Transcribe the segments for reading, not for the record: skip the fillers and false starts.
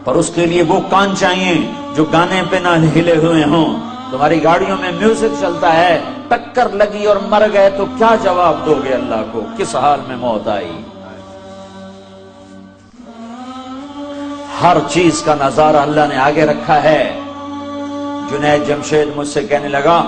پر اس کے لیے وہ کان چاہیے جو گانے پہ نہ ہلے ہوئے ہوں۔ تمہاری گاڑیوں میں میوزک چلتا ہے، ٹکر لگی اور مر گئے تو کیا جواب دو گے اللہ کو؟ کس حال میں موت آئی؟ ہر چیز کا نظارہ اللہ نے آگے رکھا ہے۔ جنید جمشید مجھ سے کہنے لگا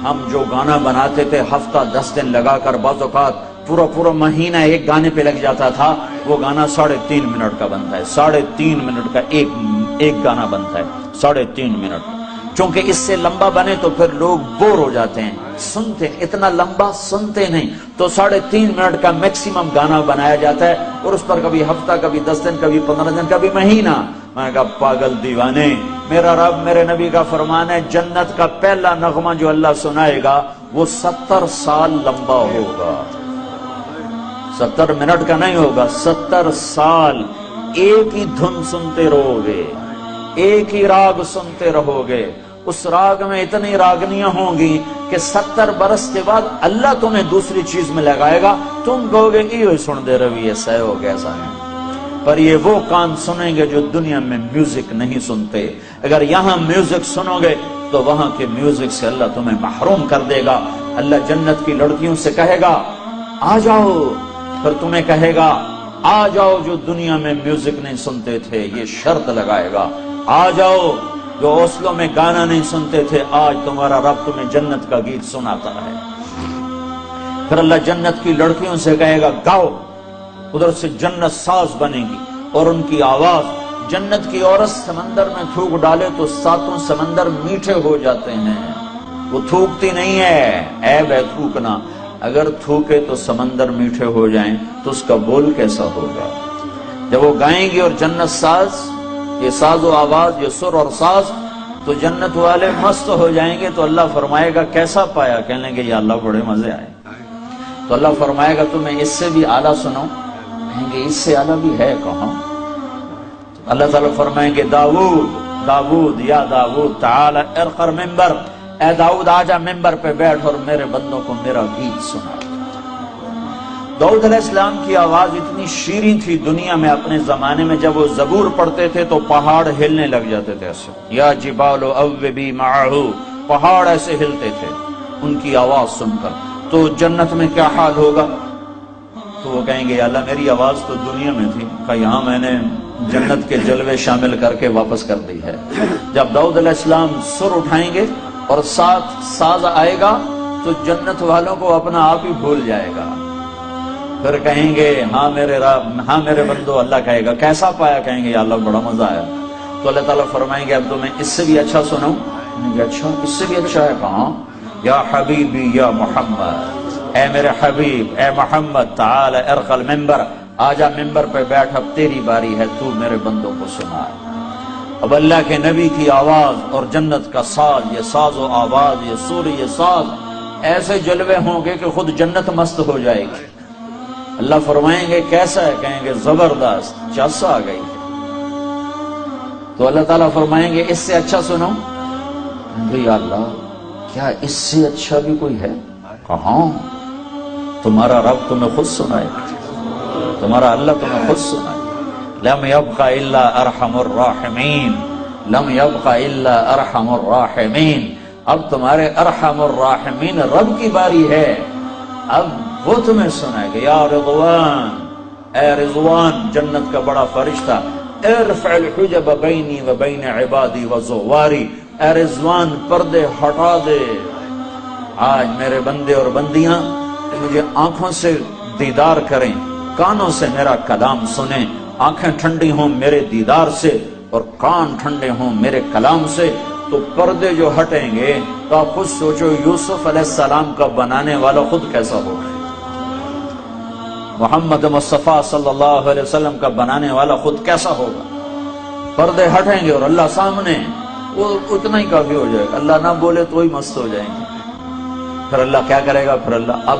ہم جو گانا بناتے تھے ہفتہ 10 دن لگا کر، بعض اوقات پورا مہینہ ایک گانے پہ لگ جاتا تھا، وہ گانا 3.5 منٹ کا بنتا ہے، 3.5 منٹ کا ایک گانا بنتا ہے، 3.5 منٹ۔ چونکہ اس سے لمبا بنے تو پھر لوگ بور ہو جاتے ہیں، سنتے ہیں، اتنا لمبا سنتے نہیں، تو 3.5 منٹ کا میکسیمم گانا بنایا جاتا ہے، اور اس پر کبھی ہفتہ، کبھی 10 دن، کبھی 15 دن، کبھی مہینہ۔ میں نے کہا پاگل دیوانے، میرا رب، میرے نبی کا فرمان ہے جنت کا پہلا نغمہ جو اللہ سنائے گا وہ 70 سال لمبا ہوگا، 70 منٹ کا نہیں ہوگا، 70 سال ایک ہی دھن سنتے رہو گے، ایک ہی راگ سنتے رہو گے۔ اس راگ میں اتنی راگنیاں ہوں گی کہ 70 برس کے بعد اللہ تمہیں دوسری چیز میں لگائے گا، تم کہو گے یہ سن دے روی ایسا ہو کیسا ہے۔ پر یہ وہ کان سنیں گے جو دنیا میں میوزک نہیں سنتے۔ اگر یہاں میوزک سنو گے تو وہاں کے میوزک سے اللہ تمہیں محروم کر دے گا۔ اللہ جنت کی لڑکیوں سے کہے گا آ جاؤ، پھر تمہیں کہے گا آ جاؤ جو دنیا میں میوزک نہیں سنتے تھے، یہ شرط لگائے گا، آ جاؤ جو اوسلو میں گانا نہیں سنتے تھے، آج تمہارا رب تمہیں جنت کا گیت سناتا ہے۔ پھر اللہ جنت کی لڑکیوں سے کہے گا گاؤ، ادھر سے جنت ساز بنے گی اور ان کی آواز، جنت کی عورت سمندر میں تھوک ڈالے تو 7 سمندر میٹھے ہو جاتے ہیں، وہ تھوکتی نہیں ہے، عیب ہے تھوکنا، اگر تھوکے تو سمندر میٹھے ہو جائیں تو اس کا بول کیسا ہوگا؟ جب وہ گائیں گی اور جنت ساز، یہ ساز و آواز، یہ سر اور ساز، تو جنت والے مست ہو جائیں گے۔ تو اللہ فرمائے گا کیسا پایا؟ کہنے لگے یا اللہ بڑے مزے آئے۔ تو اللہ فرمائے گا تمہیں اس سے بھی اعلیٰ سنو؟ کہیں گے اس سے اعلیٰ بھی ہے کہاں؟ اللہ تعالیٰ فرمائیں گے داؤد یا داؤد تعالی ارقر ممبر، اے داؤد آجا ممبر پہ بیٹھ اور میرے بندوں کو میرا گیت سنا۔ داؤد علیہ السلام کی آواز اتنی شیریں تھی دنیا میں اپنے زمانے میں، جب وہ زبور پڑھتے تھے تو پہاڑ ہلنے لگ جاتے تھے ایسے، یا جبال اوبی معہ، پہاڑ ایسے ہلتے تھے ان کی آواز سن کر۔ تو جنت میں کیا حال ہوگا؟ تو وہ کہیں گے یا اللہ میری آواز تو دنیا میں تھی، کہ یہاں میں نے جنت کے جلوے شامل کر کے واپس کر دی ہے۔ جب داؤد علیہ السلام سر اٹھائیں گے اور ساتھ ساز آئے گا تو جنت والوں کو اپنا آپ ہی بھول جائے گا، پھر کہیں گے ہاں میرے رب، ہاں میرے بندو۔ اللہ کہے گا کیسا پایا؟ کہیں گے یا اللہ بڑا مزہ آیا۔ تو اللہ تعالیٰ فرمائیں گے اب تمہیں اس سے بھی اچھا سنو؟ کہیں گے اچھا، اس سے بھی اچھا ہے کہاں؟ یا حبیبی یا محمد، اے میرے حبیب، اے محمد، تعال ارقل ممبر، آجا ممبر پہ بیٹھ، اب تیری باری ہے، تو میرے بندوں کو سنا۔ اب اللہ کے نبی کی آواز اور جنت کا ساز، یہ ساز و آواز، یہ سور، یہ ساز، ایسے جلوے ہوں گے کہ خود جنت مست ہو جائے گی۔ اللہ فرمائیں گے کیسا ہے؟ کہیں گے زبردست، چس آ گئی ہے۔ تو اللہ تعالیٰ فرمائیں گے اس سے اچھا سنو؟ یا اللہ کیا اس سے اچھا بھی کوئی ہے؟ کہاں؟ تمہارا رب تمہیں خود سنائے، تمہارا اللہ تمہیں خود سنائے۔ لم يبق الا ارحم الراحمین، لم يبق الا ارحم الراحمین۔ اب تمہارے ارحم الراحمین رب کی باری ہے، اب وہ تمہیں سنائے گا۔ یا رضوان، اے رضوان، جنت کا بڑا فرشتہ، ارفع الحجب بینی و بین عبادی و زواری، اے رضوان پردے ہٹا دے، آج میرے بندے اور بندیاں مجھے آنکھوں سے دیدار کریں، کانوں سے میرا کلام سنیں، آنکھیں ٹھنڈی ہوں میرے دیدار سے اور کان ٹھنڈے ہوں میرے کلام سے، تو پردے جو ہٹیں گے تو آپ خود سوچو یوسف علیہ السلام کا بنانے والا خود کیسا ہوگا، محمد مصطفیٰ صلی اللہ علیہ وسلم کا بنانے والا خود کیسا ہوگا۔ پردے ہٹیں گے اور اللہ سامنے، وہ اتنا ہی کافی ہو جائے گا، اللہ نہ بولے تو ہی مست ہو جائیں گے۔ پھر اللہ کیا کرے گا؟ پھر اللہ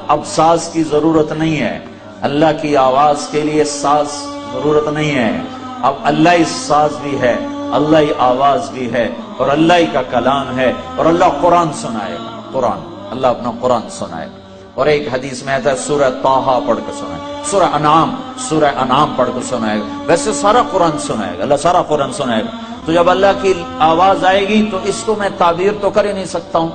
اب ساز کی ضرورت نہیں ہے، اللہ کی آواز کے لیے ساز ضرورت نہیں ہے، اب اللہ ہی ساز بھی ہے، اللہ ہی آواز بھی ہے اور اللہ ہی کا کلام ہے، اور اللہ قرآن سنائے گا، قرآن، اللہ اپنا قرآن سنائے گا۔ اور ایک حدیث میں آتا ہے سورہ طٰہٰ پڑھ کے سنائے، سورہ انعام پڑھ کے سنائے گا۔ ویسے سارا قرآن سنائے گا، اللہ سارا قرآن سنائے گا۔ تو جب اللہ کی آواز آئے گی تو اس کو میں تعبیر تو کر ہی نہیں سکتا ہوں،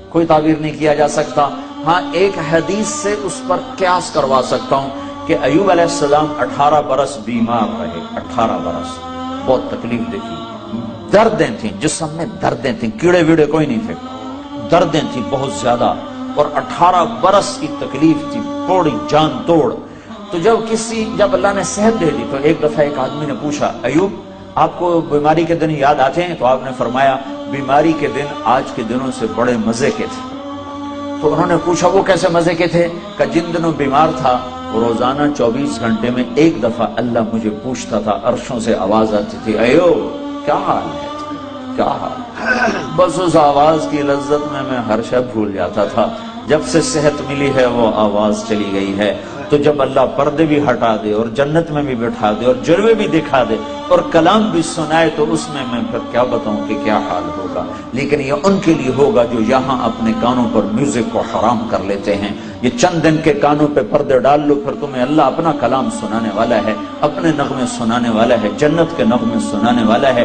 کوئی تعبیر نہیں کیا جا سکتا۔ ہاں ایک حدیث سے اس پر قیاس کروا سکتا ہوں کہ ایوب علیہ السلام 18 برس بیمار رہے، 18 برس، بہت تکلیف دیکھی، دردیں تھیں جسم میں، دردیں تھیں، کیڑے ویڑے کوئی نہیں تھے، دردیں تھیں بہت زیادہ، اور 18 برس کی تکلیف تھی، توڑی جان توڑ۔ تو جب اللہ نے صحت دے دی تو ایک دفعہ ایک آدمی نے پوچھا، ایوب آپ کو بیماری کے دن یاد آتے ہیں؟ تو آپ نے فرمایا بیماری کے دن آج کے دنوں سے بڑے مزے کے تھے۔ تو انہوں نے پوچھا وہ کیسے مزے کے تھے؟ کہ جن دنوں بیمار تھا روزانہ 24 گھنٹے میں ایک دفعہ اللہ مجھے پوچھتا تھا، عرشوں سے آواز آتی تھی، ایوب کیا حال ہے، کیا حال؟ بس اس آواز کی لذت میں ہر شے بھول جاتا تھا۔ جب سے صحت ملی ہے وہ آواز چلی گئی ہے۔ تو جب اللہ پردے بھی ہٹا دے اور جنت میں بھی بٹھا دے اور جلوے بھی دکھا دے اور کلام بھی سنائے تو اس میں پھر کیا بتاؤں کہ کیا حال ہوگا۔ لیکن یہ ان کے لیے ہوگا جو یہاں اپنے کانوں پر میوزک کو حرام کر لیتے ہیں۔ یہ چند دن کے کانوں پہ پردے ڈال لو، پھر تمہیں اللہ اپنا کلام سنانے والا ہے، اپنے نغمے سنانے والا ہے، جنت کے نغمے سنانے والا ہے۔